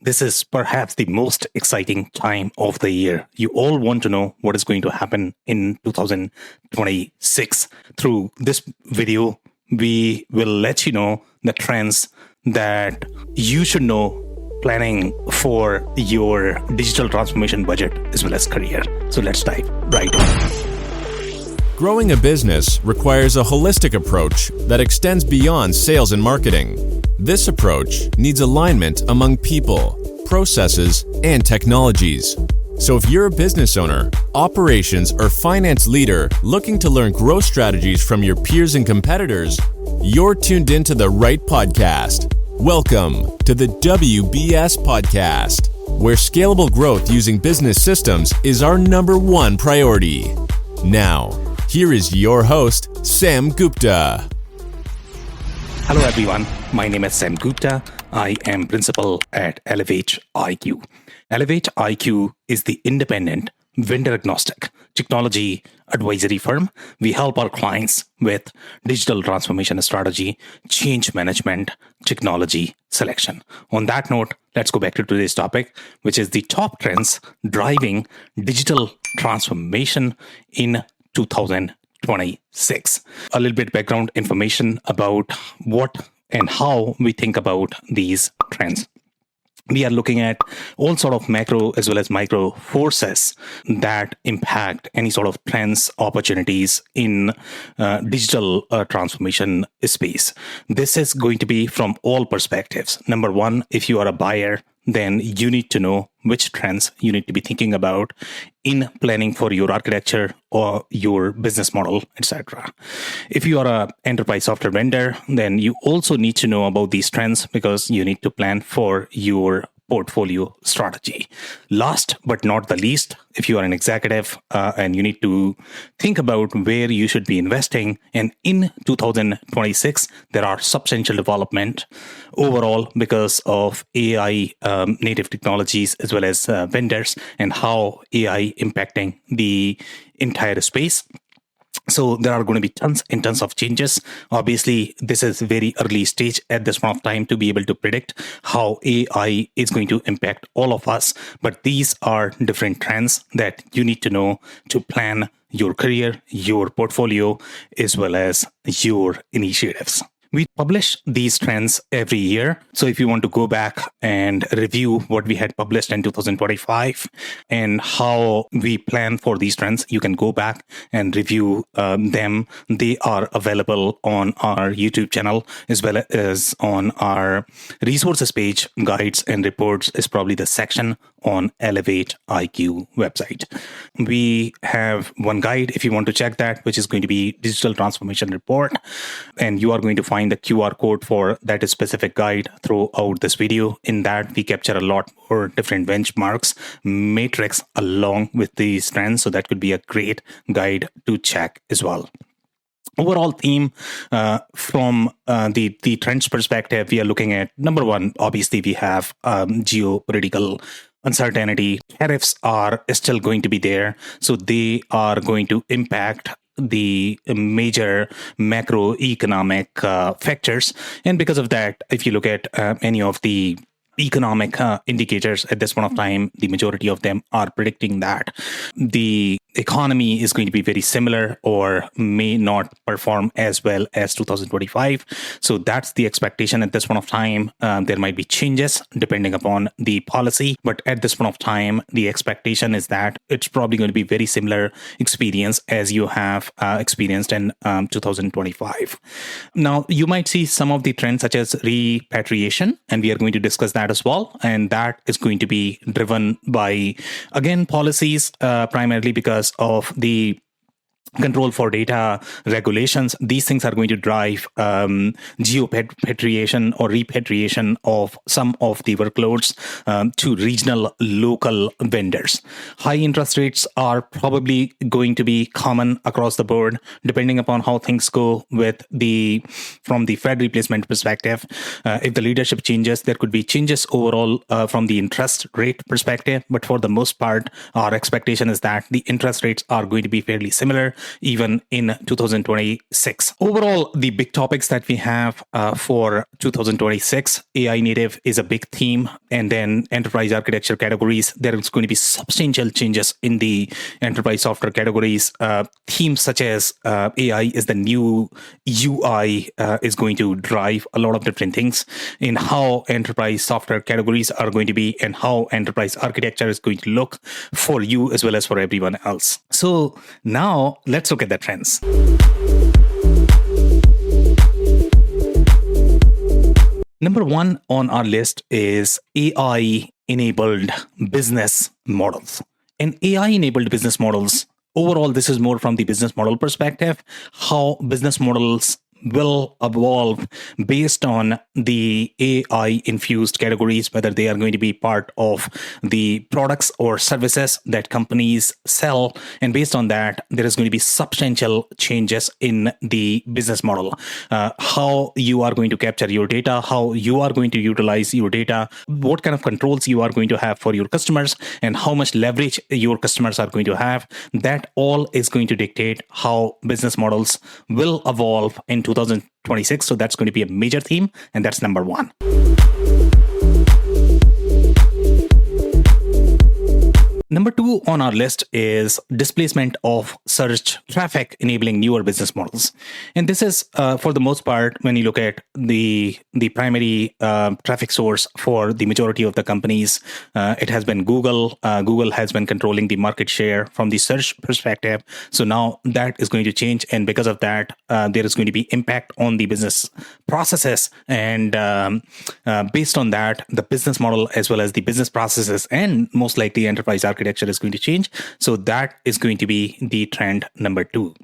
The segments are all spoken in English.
This is perhaps the most exciting time of the year. You all want to know what is going to happen in 2026. Through this video, we will let you know the trends that you should know planning for your digital transformation budget as well as career. So let's dive right in. Growing a business requires a holistic approach that extends beyond sales and marketing. This approach needs alignment among people, processes, and technologies. So if you're a business owner, operations, or finance leader looking to learn growth strategies from your peers and competitors, you're tuned into the right podcast. Welcome to the WBS Podcast, where scalable growth using business systems is our number one priority. Now, here is your host, Sam Gupta. Hello everyone, my name is Sam Gupta. I am principal at Elevate IQ. Elevate IQ is the independent, vendor-agnostic technology advisory firm. We help our clients with digital transformation strategy, change management, technology selection. On that note, let's go back to today's topic, which is the top trends driving digital transformation in 2026. A little bit background information about what and how we think about these trends. We are looking at all sort of macro as well as micro forces that impact any sort of trends, opportunities in digital transformation space. This is going to be from all perspectives. Number one, if you are a buyer, then you need to know which trends you need to be thinking about in planning for your architecture or your business model, etc. If you are an enterprise software vendor, then you also need to know about these trends because you need to plan for your portfolio strategy. Last but not the least, if you are an executive and you need to think about where you should be investing, and in 2026, there are substantial development overall because of AI native technologies as well as vendors and how AI impacting the entire space. So there are going to be tons and tons of changes. Obviously, this is very early stage at this point of time to be able to predict how AI is going to impact all of us. But these are different trends that you need to know to plan your career, your portfolio, as well as your initiatives. We publish these trends every year. So if you want to go back and review what we had published in 2025 and how we plan for these trends, you can go back and review them. They are available on our YouTube channel as well as on our resources page. Guides and reports is probably the section on Elevate IQ website. We have one guide if you want to check that, which is going to be Digital Transformation Report. And you are going to find the QR code for that specific guide throughout this video. In that, we capture a lot more different benchmarks, metrics along with these trends. So that could be a great guide to check as well. Overall theme from the trends perspective, we are looking at number one, obviously we have geopolitical uncertainty. Tariffs are still going to be there. So they are going to impact the major macroeconomic factors. And because of that, if you look at any of the economic indicators at this point of time, the majority of them are predicting that the economy is going to be very similar or may not perform as well as 2025. So that's the expectation at this point of time. There might be changes depending upon the policy, but at this point of time, the expectation is that it's probably going to be very similar experience as you have experienced in 2025. Now, you might see some of the trends such as repatriation, and we are going to discuss that as well. And that is going to be driven by, again, policies, primarily because of the control for data regulations. These things are going to drive geopatriation or repatriation of some of the workloads to regional local vendors. High interest rates are probably going to be common across the board, depending upon how things go with from the Fed replacement perspective. If the leadership changes, there could be changes overall from the interest rate perspective. But for the most part, our expectation is that the interest rates are going to be fairly similar. even in 2026. Overall, the big topics that we have for 2026, AI native is a big theme, and then enterprise architecture categories. There is going to be substantial changes in the enterprise software categories. Themes such as AI is the new UI is going to drive a lot of different things in how enterprise software categories are going to be and how enterprise architecture is going to look for you as well as for everyone else. So now let's look at the trends. Number one on our list is AI-enabled business models. And AI-enabled business models, overall, this is more from the business model perspective, how business models will evolve based on the AI-infused categories, whether they are going to be part of the products or services that companies sell. And based on that, there is going to be substantial changes in the business model. How you are going to capture your data, how you are going to utilize your data, what kind of controls you are going to have for your customers, and how much leverage your customers are going to have. That all is going to dictate how business models will evolve in 2026. So that's going to be a major theme, and that's number one. Number two on our list is displacement of search traffic enabling newer business models. And this is, for the most part, when you look at the primary traffic source for the majority of the companies, it has been Google. Google has been controlling the market share from the search perspective. So now that is going to change. And because of that, there is going to be impact on the business processes. And based on that, the business model as well as the business processes and most likely enterprise architecture is going to change. So that is going to be the trend number two.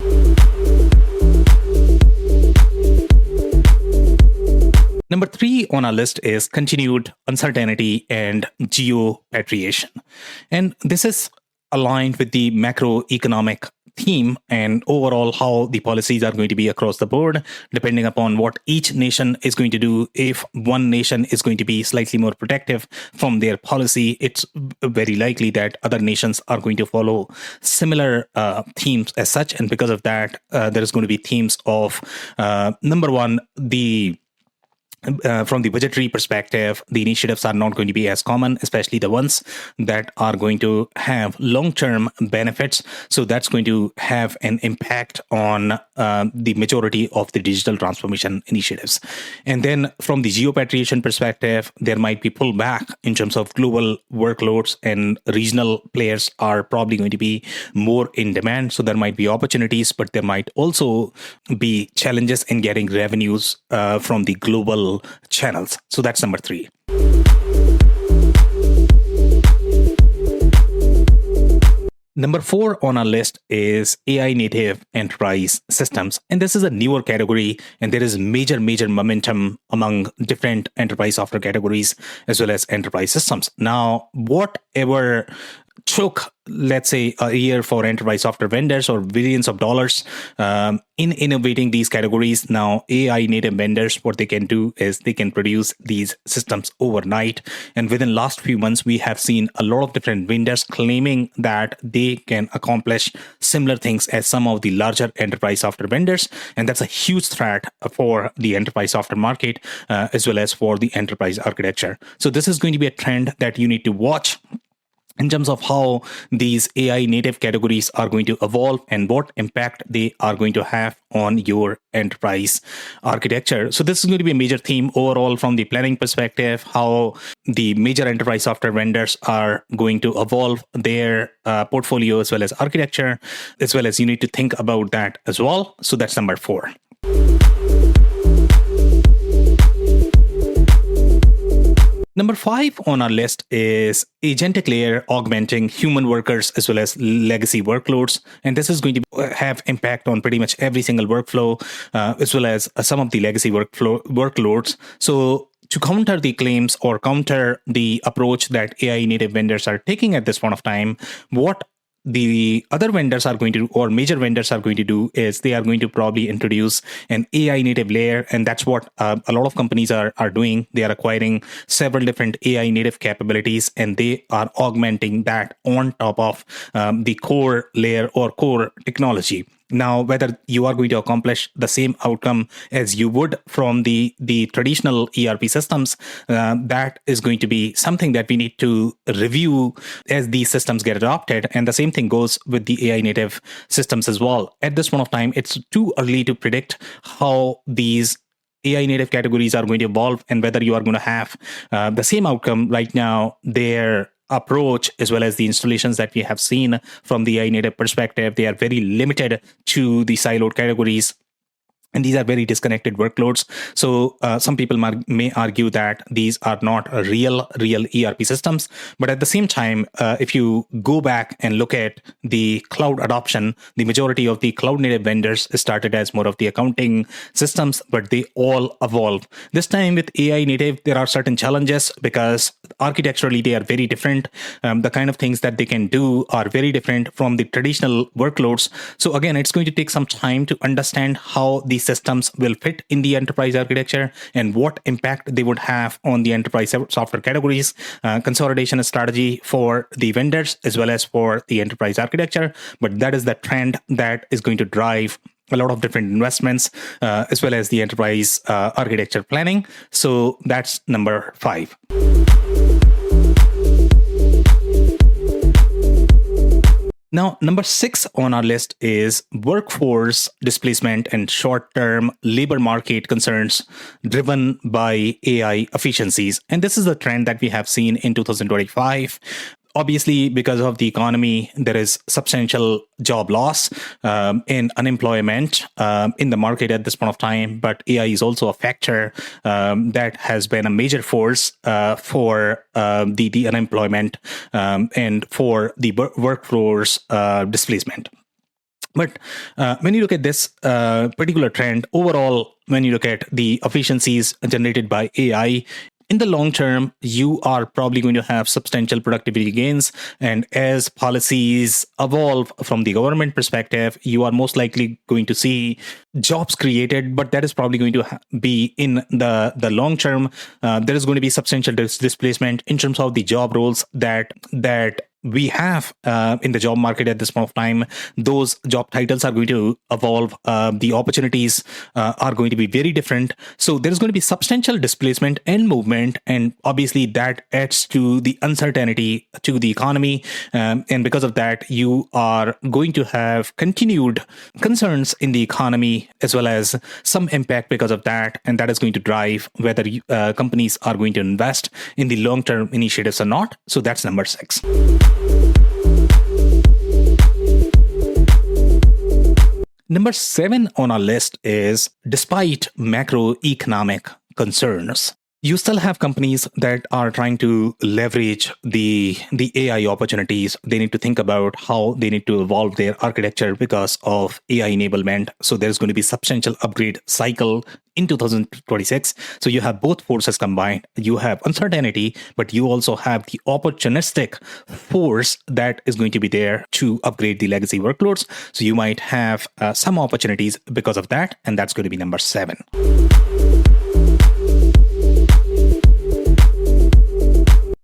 Number three on our list is continued uncertainty and geopatriation. And this is aligned with the macroeconomic theme and overall how the policies are going to be across the board, depending upon what each nation is going to do. If one nation is going to be slightly more protective from their policy, it's very likely that other nations are going to follow similar themes as such. And because of that, there is going to be themes of, number one, from the budgetary perspective, the initiatives are not going to be as common, especially the ones that are going to have long-term benefits. So that's going to have an impact on the majority of the digital transformation initiatives. And then from the geopatriation perspective, there might be pullback in terms of global workloads, and regional players are probably going to be more in demand. So there might be opportunities, but there might also be challenges in getting revenues from the global channels. So that's number three. Number four on our list is AI native enterprise systems. And this is a newer category, and there is major momentum among different enterprise software categories as well as enterprise systems. Now, whatever took, let's say, a year for enterprise software vendors or billions of dollars in innovating these categories, now AI native vendors, what they can do is they can produce these systems overnight. And within last few months, we have seen a lot of different vendors claiming that they can accomplish similar things as some of the larger enterprise software vendors. And that's a huge threat for the enterprise software market as well as for the enterprise architecture. So this is going to be a trend that you need to watch in terms of how these AI native categories are going to evolve and what impact they are going to have on your enterprise architecture. So this is going to be a major theme overall from the planning perspective, how the major enterprise software vendors are going to evolve their portfolio as well as architecture, as well as you need to think about that as well. So that's number four. Number five on our list is agentic layer augmenting human workers as well as legacy workloads. And this is going to have impact on pretty much every single workflow, as well as some of the legacy workloads. So to counter the claims or counter the approach that AI native vendors are taking at this point of time, what the other vendors are going to do, or major vendors are going to do, is they are going to probably introduce an AI native layer. And that's what a lot of companies are doing. They are acquiring several different AI native capabilities, and they are augmenting that on top of the core layer or core technology. Now, whether you are going to accomplish the same outcome as you would from the traditional ERP systems, that is going to be something that we need to review as these systems get adopted. And the same thing goes with the AI native systems as well. At this point of time, it's too early to predict how these AI native categories are going to evolve and whether you are going to have the same outcome. Right now, their approach, as well as the installations that we have seen from the AI native perspective, they are very limited to the siloed categories. And these are very disconnected workloads. So some people may argue that these are not real ERP systems. But at the same time, if you go back and look at the cloud adoption, the majority of the cloud native vendors started as more of the accounting systems, but they all evolve. This time with AI native, there are certain challenges because architecturally they are very different. The kind of things that they can do are very different from the traditional workloads. So again, it's going to take some time to understand how these systems will fit in the enterprise architecture and what impact they would have on the enterprise software categories, consolidation strategy for the vendors as well as for the enterprise architecture. But that is the trend that is going to drive a lot of different investments as well as the enterprise architecture planning. So that's number 5. Now, number 6 on our list is workforce displacement and short-term labor market concerns driven by AI efficiencies. And this is a trend that we have seen in 2025. Obviously, because of the economy, there is substantial job loss and unemployment in the market at this point of time. But AI is also a factor that has been a major force for the unemployment and for the workforce displacement. But when you look at this particular trend, overall, when you look at the efficiencies generated by AI, in the long term, you are probably going to have substantial productivity gains. And as policies evolve from the government perspective, you are most likely going to see jobs created, but that is probably going to be in the long term. There is going to be substantial displacement in terms of the job roles that we have in the job market at this point of time. Those job titles are going to evolve. The opportunities are going to be very different. So there's going to be substantial displacement and movement. And obviously that adds to the uncertainty to the economy. And because of that, you are going to have continued concerns in the economy as well as some impact because of that. And that is going to drive whether companies are going to invest in the long-term initiatives or not. So that's number 6. Number 7 on our list is, despite macroeconomic concerns, you still have companies that are trying to leverage the AI opportunities. They need to think about how they need to evolve their architecture because of AI enablement. So there's going to be substantial upgrade cycle in 2026. So you have both forces combined. You have uncertainty, but you also have the opportunistic force that is going to be there to upgrade the legacy workloads. So you might have some opportunities because of that, and that's going to be number 7.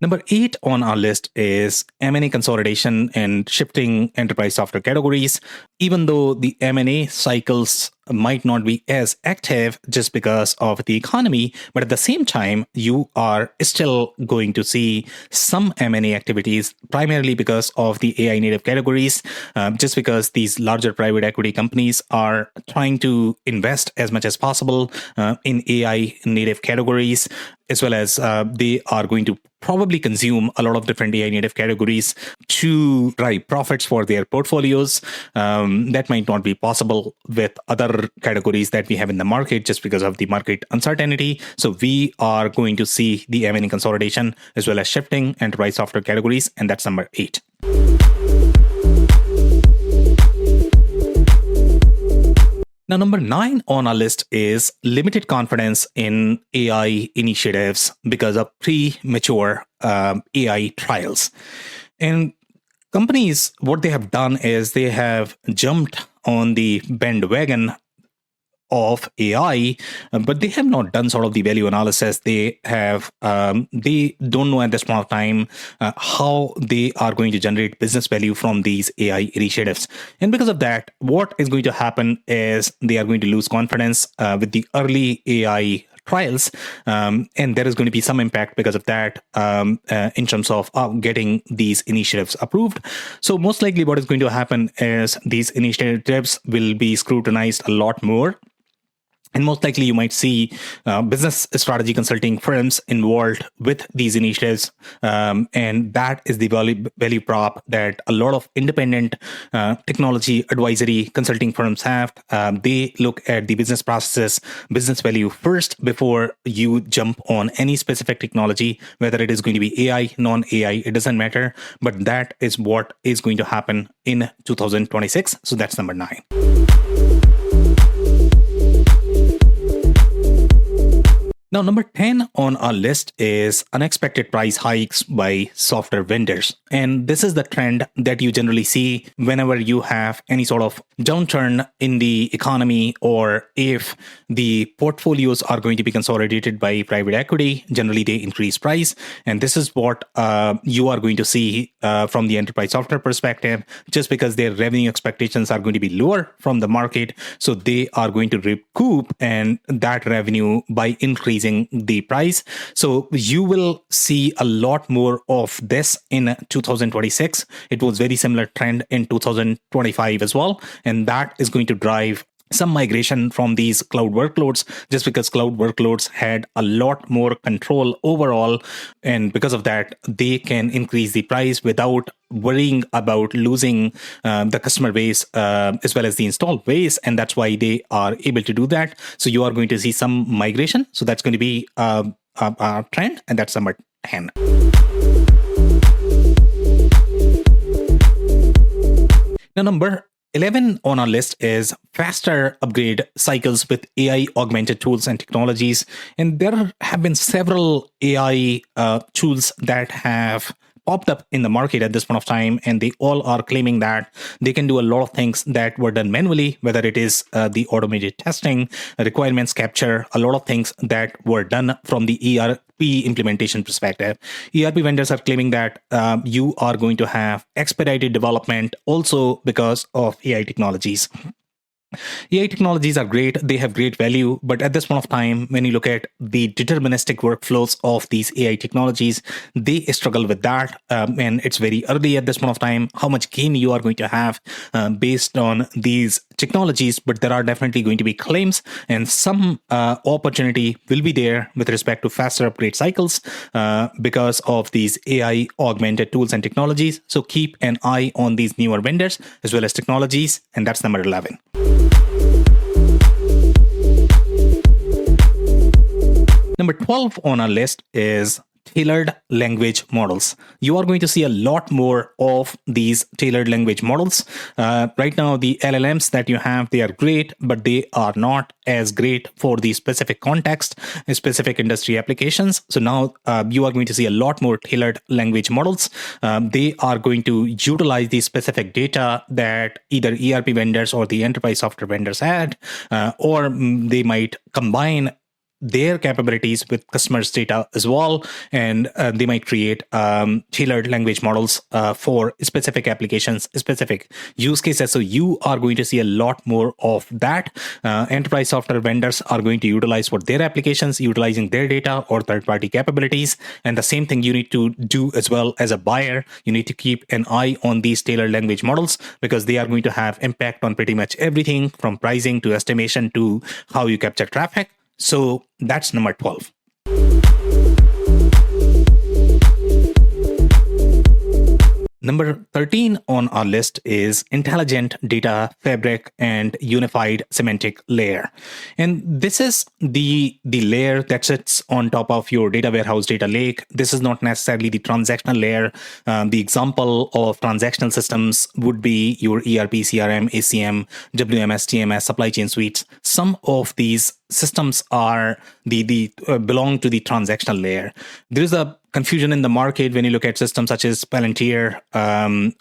Number 8 on our list is M&A consolidation and shifting enterprise software categories. Even though the M&A cycles might not be as active just because of the economy, but at the same time, you are still going to see some M&A activities, primarily because of the AI native categories, just because these larger private equity companies are trying to invest as much as possible in AI native categories, as well as they are going to probably consume a lot of different AI native categories to drive profits for their portfolios. That might not be possible with other categories that we have in the market just because of the market uncertainty. So we are going to see the M&A consolidation as well as shifting enterprise software categories, and that's number 8. Now, number 9 on our list is limited confidence in AI initiatives because of premature AI trials. And companies, what they have done is they have jumped on the bandwagon of AI, but they have not done sort of the value analysis. They don't know at this point of time how they are going to generate business value from these AI initiatives. And because of that, what is going to happen is they are going to lose confidence with the early AI trials, and there is going to be some impact because of that in terms of getting these initiatives approved. So most likely what is going to happen is these initiatives will be scrutinized a lot more. And most likely you might see business strategy consulting firms involved with these initiatives. And that is the value prop that a lot of independent technology advisory consulting firms have. They look at the business processes, business value first before you jump on any specific technology, whether it is going to be AI, non-AI, it doesn't matter. But that is what is going to happen in 2026. So that's number 9. Now, number 10 on our list is unexpected price hikes by software vendors. And this is the trend that you generally see whenever you have any sort of downturn in the economy, or if the portfolios are going to be consolidated by private equity. Generally, they increase price. And this is what you are going to see from the enterprise software perspective, just because their revenue expectations are going to be lower from the market. So they are going to recoup and that revenue by increasing the price. So you will see a lot more of this in 2026. It was very similar trend in 2025 as well. And that is going to drive some migration from these cloud workloads, just because cloud workloads had a lot more control overall. And because of that, they can increase the price without worrying about losing the customer base as well as the install base. And that's why they are able to do that. So you are going to see some migration. So that's going to be a trend. And that's number 10. Now, number 11 on our list is faster upgrade cycles with AI augmented tools and technologies. And there have been several AI tools that have popped up in the market at this point of time, and they all are claiming that they can do a lot of things that were done manually, whether it is the automated testing, requirements capture, a lot of things that were done from the ERP implementation perspective. ERP vendors are claiming that you are going to have expedited development also because of AI technologies. AI technologies are great. They have great value. But at this point of time, when you look at the deterministic workflows of these AI technologies, they struggle with that. And it's very early at this point of time, how much gain you are going to have based on these technologies. But there are definitely going to be claims, and some opportunity will be there with respect to faster upgrade cycles because of these AI augmented tools and technologies. So keep an eye on these newer vendors as well as technologies. And that's number 11. Number 12 on our list is tailored language models. You are going to see a lot more of these tailored language models. Right now, the LLMs that you have, they are great, but they are not as great for the specific context, specific industry applications. So now you are going to see a lot more tailored language models. They are going to utilize the specific data that either ERP vendors or the enterprise software vendors had, or they might combine their capabilities with customers' data as well, and they might create tailored language models for specific applications, specific use cases. So you are going to see a lot more of that. Enterprise software vendors are going to utilize for their applications, utilizing their data or third-party capabilities. And the same thing you need to do as well as a buyer. You need to keep an eye on these tailored language models, because they are going to have impact on pretty much everything from pricing to estimation to how you capture traffic. So that's number 12. Number 13 on our list is intelligent data fabric and unified semantic layer. And this is the layer that sits on top of your data warehouse, data lake. This is not necessarily the transactional layer. The example of transactional systems would be your ERP, CRM, ACM, WMS, TMS, supply chain suites. Some of these systems are belong to the transactional layer. There is a confusion in the market when you look at systems such as Palantir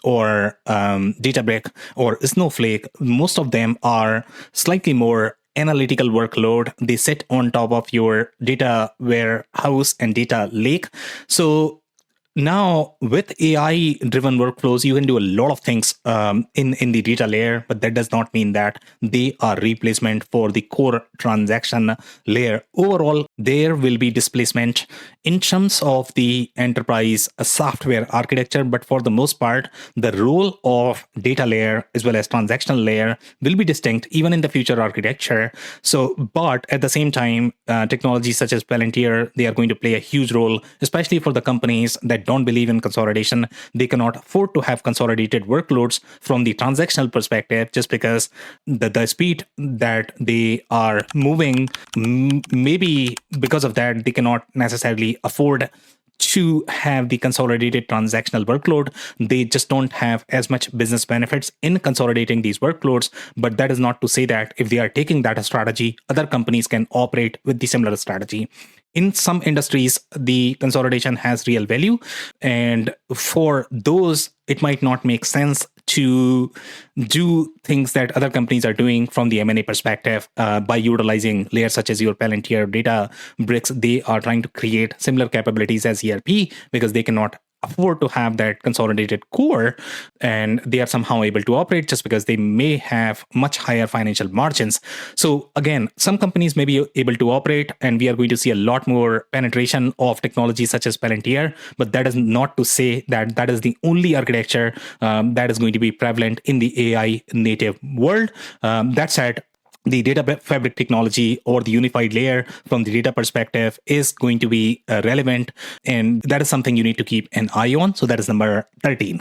or Databricks or Snowflake. Most of them are slightly more analytical workload. They sit on top of your data warehouse and data lake. So now, with AI-driven workflows, you can do a lot of things in the data layer, but that does not mean that they are replacement for the core transaction layer. Overall, there will be displacement in terms of the enterprise software architecture, but for the most part, the role of data layer as well as transactional layer will be distinct even in the future architecture. So, but at the same time, technologies such as Palantir, they are going to play a huge role, especially for the companies that don't believe in consolidation. They cannot afford to have consolidated workloads from the transactional perspective, just because the speed that they are moving, maybe because of that, they cannot necessarily afford to have the consolidated transactional workload. They just don't have as much business benefits in consolidating these workloads. But that is not to say that if they are taking that as strategy, other companies can operate with the similar strategy. In some industries, the consolidation has real value. And for those, it might not make sense to do things that other companies are doing from the M&A perspective by utilizing layers such as your Palantir data bricks. They are trying to create similar capabilities as ERP because they cannot afford to have that consolidated core, and they are somehow able to operate just because they may have much higher financial margins. So again, some companies may be able to operate, and we are going to see a lot more penetration of technology such as Palantir, but that is not to say that that is the only architecture that is going to be prevalent in the AI native world. That said, the data fabric technology or the unified layer from the data perspective is going to be relevant. And that is something you need to keep an eye on. So that is number 13.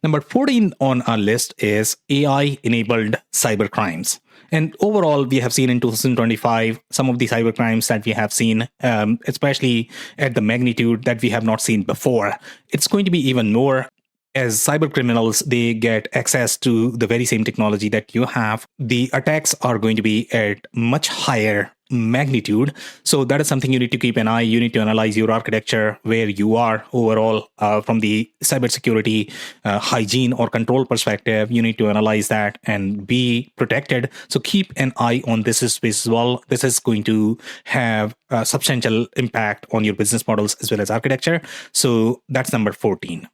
Number 14 on our list is AI-enabled cybercrimes. And overall, we have seen in 2025 some of the cybercrimes that we have seen, especially at the magnitude that we have not seen before. It's going to be even more. As cyber criminals, they get access to the very same technology that you have. The attacks are going to be at much higher magnitude. So that is something you need to keep an eye. You need to analyze your architecture, where you are overall from the cybersecurity hygiene or control perspective. You need to analyze that and be protected. So keep an eye on this space as well. This is going to have a substantial impact on your business models as well as architecture. So that's number 14.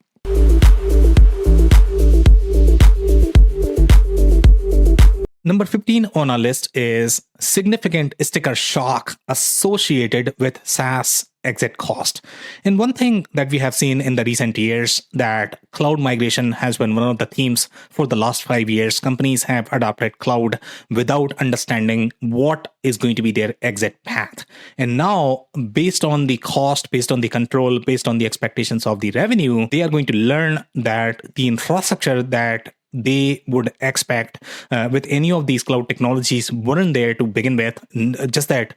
Number 15 on our list is significant sticker shock associated with SaaS exit cost. And one thing that we have seen in the recent years, that cloud migration has been one of the themes for the last 5 years. Companies have adopted cloud without understanding what is going to be their exit path. And now, based on the cost, based on the control, based on the expectations of the revenue, they are going to learn that the infrastructure that they would expect with any of these cloud technologies weren't there to begin with. Just that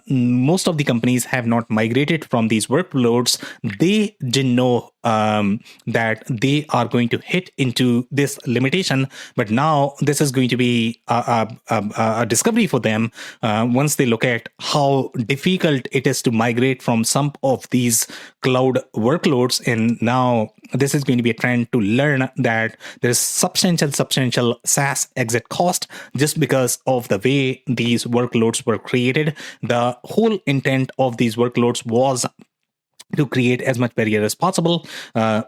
most of the companies have not migrated from these workloads. They didn't know that they are going to hit into this limitation. But now this is going to be a discovery for them once they look at how difficult it is to migrate from some of these cloud workloads. And now this is going to be a trend to learn that there is substantial SaaS exit cost just because of the way these workloads were created. The whole intent of these workloads was to create as much barrier as possible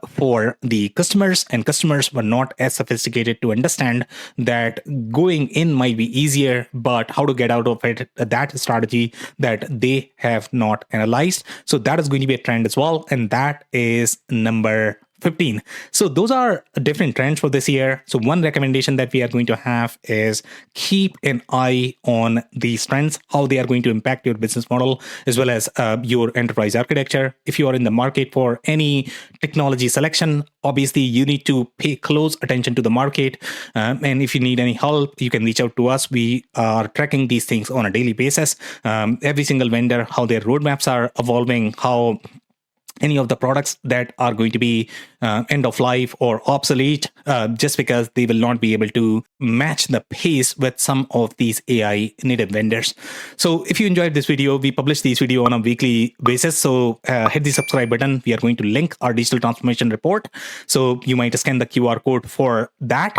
for the customers, and customers were not as sophisticated to understand that going in might be easier, but how to get out of it, that strategy that they have not analyzed. So that is going to be a trend as well, and that is number 15. So those are different trends for this year. So one recommendation that we are going to have is keep an eye on these trends, how they are going to impact your business model as well as your enterprise architecture. If you are in the market for any technology selection, obviously you need to pay close attention to the market. And if you need any help, you can reach out to us. We are tracking these things on a daily basis. Every single vendor, how their roadmaps are evolving, how any of the products that are going to be end of life or obsolete just because they will not be able to match the pace with some of these AI native vendors. So if you enjoyed this video, we publish these video on a weekly basis. So hit the subscribe button. We are going to link our digital transformation report. So you might scan the QR code for that.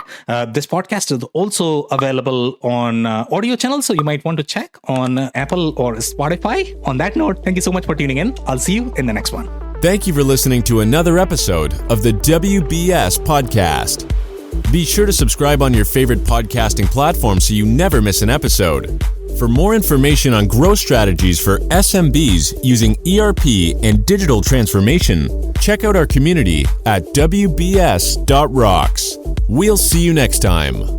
This podcast is also available on audio channels. So you might want to check on Apple or Spotify. On that note, thank you so much for tuning in. I'll see you in the next one. Thank you for listening to another episode of the WBS Podcast. Be sure to subscribe on your favorite podcasting platform so you never miss an episode. For more information on growth strategies for SMBs using ERP and digital transformation, check out our community at WBS.rocks. We'll see you next time.